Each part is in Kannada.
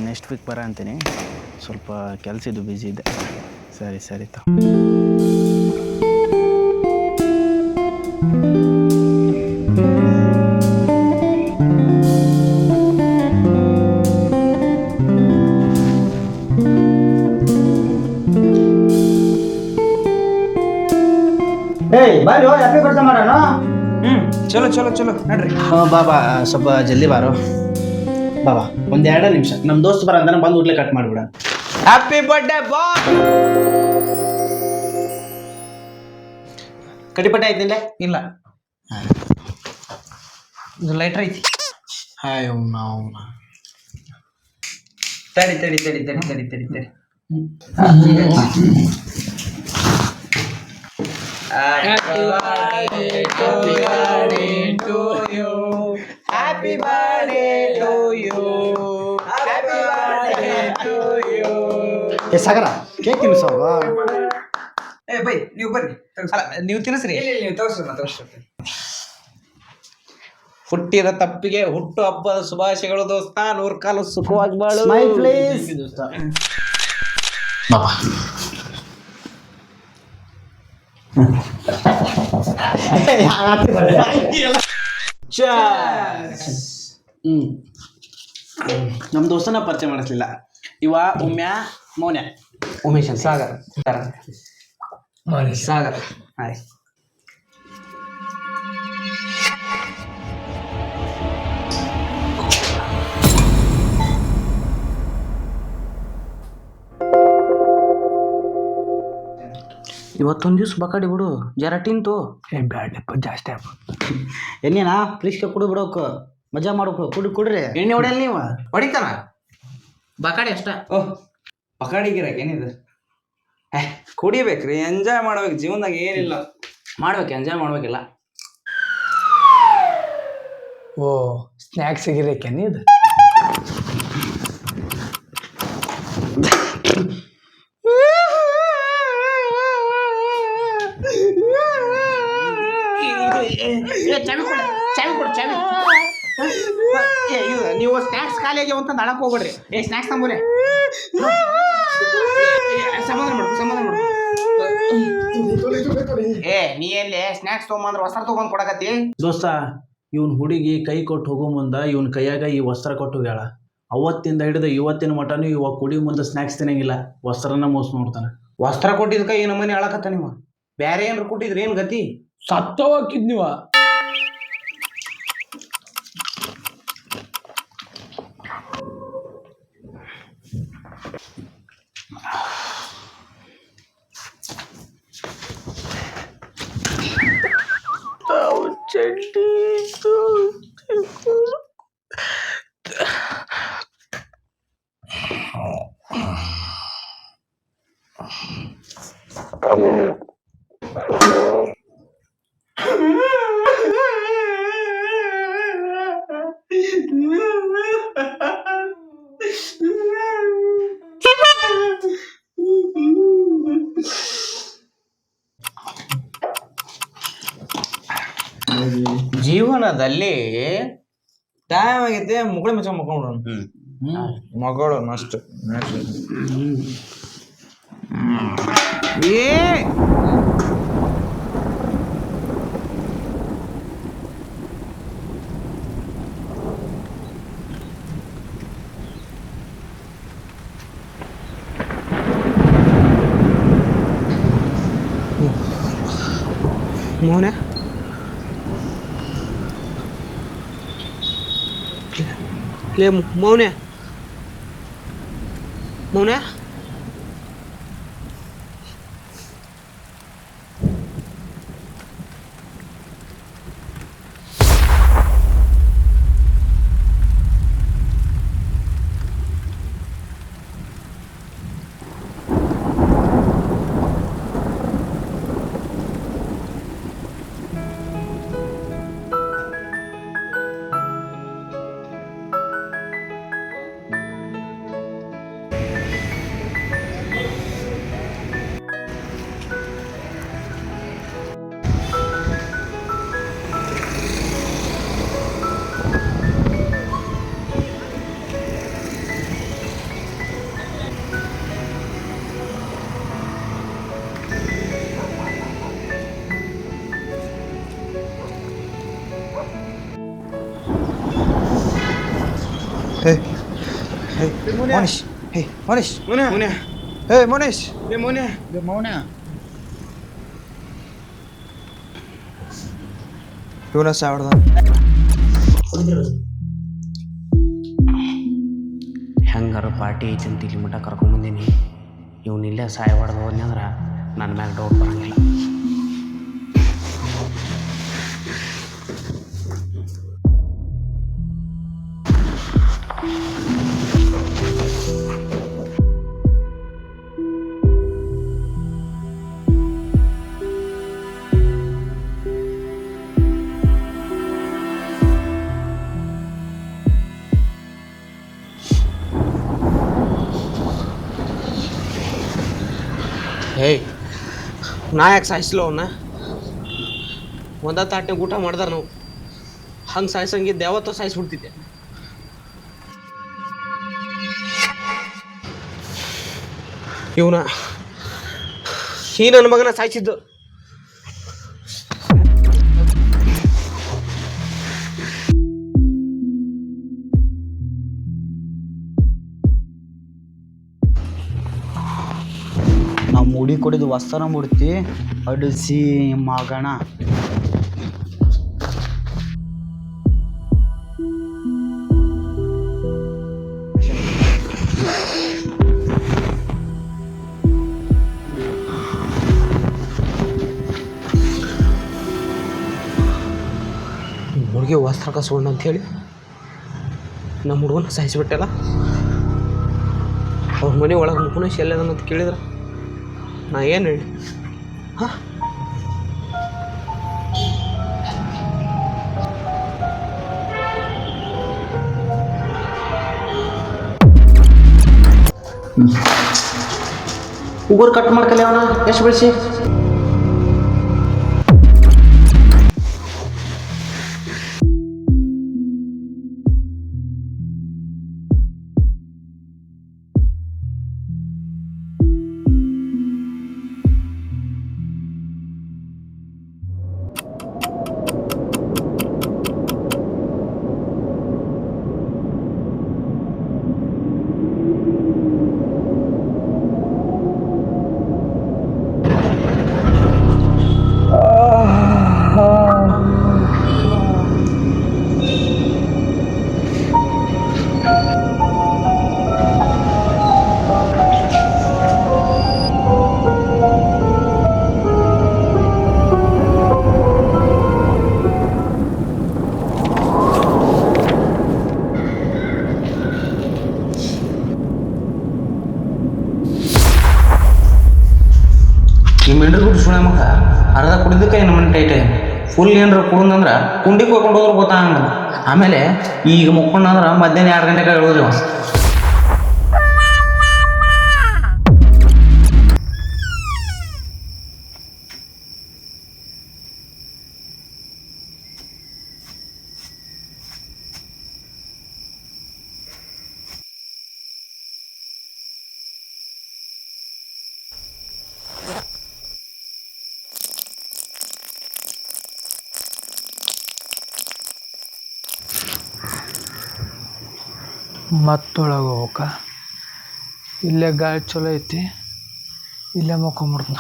ನೆಕ್ಸ್ಟ್ ವೀಕ್ ಬರ ಅಂತೀನಿ. ಸ್ವಲ್ಪ ಕೆಲಸ ಇದು ಬ್ಯುಸಿ ಇದೆ. ಸರಿ ಸರಿ ತ ಬಾರಿ ಹ್ಯಾಪಿ ಬರ್ತಾ ಮಾಡೋಣ. ಚಲೋ ಚಲೋ ಚಲೋ ನಡ್ರಿ. ಬಾಬಾ ಸ್ವಲ್ಪ ಜಲ್ದಿ ಬಾರೋ ಬಾಬಾ. ಒಂದು 2 ನಿಮಿಷ ನಮ್ಮ ದೋಸ್ತ್ ಬರ ಅಂತಾನೆ ಬಂದು ಊಟ್ಲೆ ಕಟ್ ಮಾಡಿಬಿಡ. ಹ್ಯಾಪಿ ಬರ್ಡೇ ಬಾ. ಕಡಿಪಟ್ಟ ಐತಿಲ್ಲ? ಇಲ್ಲ, ಇದು ಲೈಟ್ರ್ ಐತಿ. ಹಾಯ್ ಅವ್ನ ತಡಿ ತಡಿ ತಡಿ ತಡಿ ತಡಿ ತಡಿ ತಡಿ. Happy birthday to you. Happy birthday to you. Happy birthday to you. ಏ ಸಾಗರ ಕೇಕ್ ತಿನ್ನಿಸೋಗ. ಏ ಬೈ, ನೀವು ಬರ್ರಿ. ಅಲ್ಲ, ನೀವು ತಿನ್ನಿಸ್ರಿ. ಇಲ್ಲ ನೀವು ತೋರಿಸ್ರಿ. ಹುಟ್ಟಿದ ತಪ್ಪಿಗೆ ಹುಟ್ಟು ಹಬ್ಬದ ಶುಭಾಶಯಗಳು ದೋಸ್ತ. 100 ಕಾಲ ಸುಖವಾಗಿ ಬಾಳು. ಸ್ಮೈಲ್ ಪ್ಲೀಸ್ ದೋಸ್ತ. ಬಾಬಾ ನಮ್ಮ ದೋಸ್ತನ ಪರಿಚಯ ಮಾಡಿಸ್ಲಿಲ್ಲ. ಇವ ಉಮ್ಯಾ ಮೌನ್ಯ ಉಮೇಶ್ ಸಾಗರ್ ಸಾಗರ್. ಹಾಯ್. ಇವತ್ತೊಂದು ದಿವ್ಸ ಬಕಾಡಿ ಬಿಡು, ಜರ ತಿಂತು. ಬ್ಯಾಡಪ್ಪ ಜಾಸ್ತಿ ಆಗ ಎಣ್ಣೆನಾ ಪ್ಲೀಸ್ಗೆ ಕುಡು ಬಿಡೋಕು, ಮಜಾ ಮಾಡೋಕು. ಕುಡ್ರಿ. ಎಣ್ಣೆ ಹೊಡೆಯಲ್ಲ ನೀವು? ಹೊಡಿತಾನ ಬಕಾಡಿ ಅಷ್ಟ. ಓಹ್, ಬಕಾಡಿಗಿರಕ್ಕೆ ಏನಿದೆ? ಕುಡಿಬೇಕ್ರಿ, ಎಂಜಾಯ್ ಮಾಡ್ಬೇಕು. ಜೀವನದಾಗ ಏನಿಲ್ಲ, ಮಾಡ್ಬೇಕು, ಎಂಜಾಯ್ ಮಾಡ್ಬೇಕಿಲ್ಲ. ಓ ಸ್ನ್ಯಾಕ್ಸ್ ಗಿರಕೇನಿ ಇದು? ನೀವು ಸ್ನ್ಯಾಕ್ಸ್ ಖಾಲಿಯಾಗಿ ಅಂತ ಅಳಕ್ ಹೋಗ್ಬೇಡ್ರಿ. ಸ್ನ್ಯಾಕ್ಸ್ ತಂಬೋಲೆ. ಸಮಾಧಾನ ಮಾಡು. ನೀ ಎಲ್ಲಿ ಸ್ನ್ಯಾಕ್ಸ್ ತೊಗೊಂಬಂದ್ರೆ ವಸ್ತ್ರ ತೊಗೊಂಡ್ ಕೊಡಕತ್ತಿ? ದೋಸ್ತ, ಇವನ್ ಹುಡುಗಿ ಕೈ ಕೊಟ್ಟು ಹೋಗೋ ಮುಂದ ಇವನ್ ಕೈಯಾಗ ಈ ವಸ್ತ್ರ ಕೊಟ್ಟು ಹೋಗ್ಯಾಳ. ಅವತ್ತಿಂದ ಹಿಡಿದು ಇವತ್ತಿನ ಮಟನು ಇವ ಕುಡಿ ಮುಂದೆ ಸ್ನ್ಯಾಕ್ಸ್ ತಿನ್ನಂಗಿಲ್ಲ, ವಸ್ತ್ರನ ಮೋಸ ನೋಡ್ತಾನ. ವಸ್ತ್ರ ಕೊಟ್ಟಿದ್ಕ ಏನು ಮನೆ ಅಳಕತ್ತ ನೀವು? ಬ್ಯಾರೆ ಏನ್ರ ಕೊಟ್ಟಿದ್ರಿ ಏನ್ ಗತಿ? ಸತ್ತೋಗಿದ್ ನೀವ. ಜೀವನದಲ್ಲಿ ಟೈಮ್ ಆಗೈತೆ, ಮುಗುಳು ಮುಚ್ಚ ಮಕ್ಕೊಂಡ್ರು ಮಗಳು ಅಷ್ಟು. ಮೌನ ಮೌನ ಮೌನ Hey, hey, Monish. Hey, Monish. ಮುನ್ಯ Hey, Monish. ಮುನ್ಯ ಮೌನ ಇವನ ಸಾವ್ರದ ಹೆಂಗಾರ ಪಾರ್ಟಿ ಐತಿ ಅಂತ ಇಲ್ಲಿ ಮಟ್ಟ ಕರ್ಕೊಂಬಂದೀನಿ. ಇವ್ನು ಇಲ್ಲೇ ಸಾಯ ಹೊಡೆದು ಹೋದ್ನಿ ಅಂದ್ರೆ ನನ್ನ ಮ್ಯಾಲೆ ಡೌಟ್ ಬರಂಗಿಲ್ಲ. ಏಯ್ ನಾ ಯಾಕೆ ಸಾಯಿಸ್ಲೋ ಅವನ್ನ ಒಂದ ತಾಟ್ನಾಗ ಊಟ ಮಾಡ್ದಾರ ನಾವು ಹಂಗೆ ಸಾಯಿಸಂಗಿದ್ದೆ ಯಾವತ್ತೋ ಸಾಯಿಸ್ಬಿಡ್ತಿದ್ದೆ. ಇವನ ಈ ನನ್ನ ಮಗನ ಸಾಯಿಸಿದ್ದು. ನಾವು ಮುಡಿ ಕೊಡಿದು ವಸ್ತ್ರನ ಮುಡ್ತಿ ಅಡಿಸಿ ಮಗಣ. ಹುಡುಗಿ ವಸ್ತ್ರ ಕಸ್ಕೊಂಡು ಅಂಥೇಳಿ ನಮ್ಮ ಹುಡುಗನ ಸಾಯಿಸಿಬಿಟ್ಟಲ್ಲ. ಅವ್ರ ಮನೆ ಒಳಗೆ ಮುಖನ ಶೆಲ್ಲದನ್ನ ಅಂತ ಕೇಳಿದ್ರೆ ನಾ ಏನು ಹೇಳಿ? ಹಾಂ ಉಗುರು ಕಟ್ ಮಾಡ್ಕಲಿ ಅವನ ಎಷ್ಟು ಬೆಳೆಸಿ. ಈ ಮೆಂಡ್ರಿ ಗುಡ್ ಸುಳ್ಳ ಮಗ ಅರ್ಧ ಕುಡಿದಕ್ಕೆ ಏನು ಮನೆ ಟೈಟ್ ಫುಲ್ ಏನಾರ ಕುಡಿದಂದ್ರೆ ಕುಂಡಿಗೆ ಹೋಗ್ಕೊಂಡು ಹೋದ್ರೆ ಗೊತ್ತಾಗಂಗಿಲ್ಲ. ಆಮೇಲೆ ಈಗ ಮುಕ್ಕೊಂಡಂದ್ರೆ ಮಧ್ಯಾಹ್ನ 2 ಗಂಟೆಗೆ ಹೇಳೋದಿವ. ಮತ್ತೊಳಗೆ ಹೋಗಕ್ಕ ಇಲ್ಲೇ ಗಾಳಿ ಚಲೋ ಐತಿ, ಇಲ್ಲೇ ಮಕ್ಕೊಂಬಿಡ್ತನ.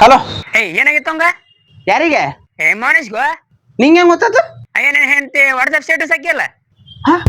ಹಲೋ, ಏನಾಗಿತ್ತು ಹಂಗ? ಯಾರಿಗೆ? ಮೌನೇಶ್ಗೋ ನಿಂಗೆ ಹೆಂಗೆ ಗೊತ್ತಾಯ್ತು? ಅಯ್ಯ ನನ್ನ ಹೆಂಡತಿ ವಾಟ್ಸಪ್ ಸ್ಟೇಟಸ್ ಹಾಕಿಲ್ಲ. ಹಾಂ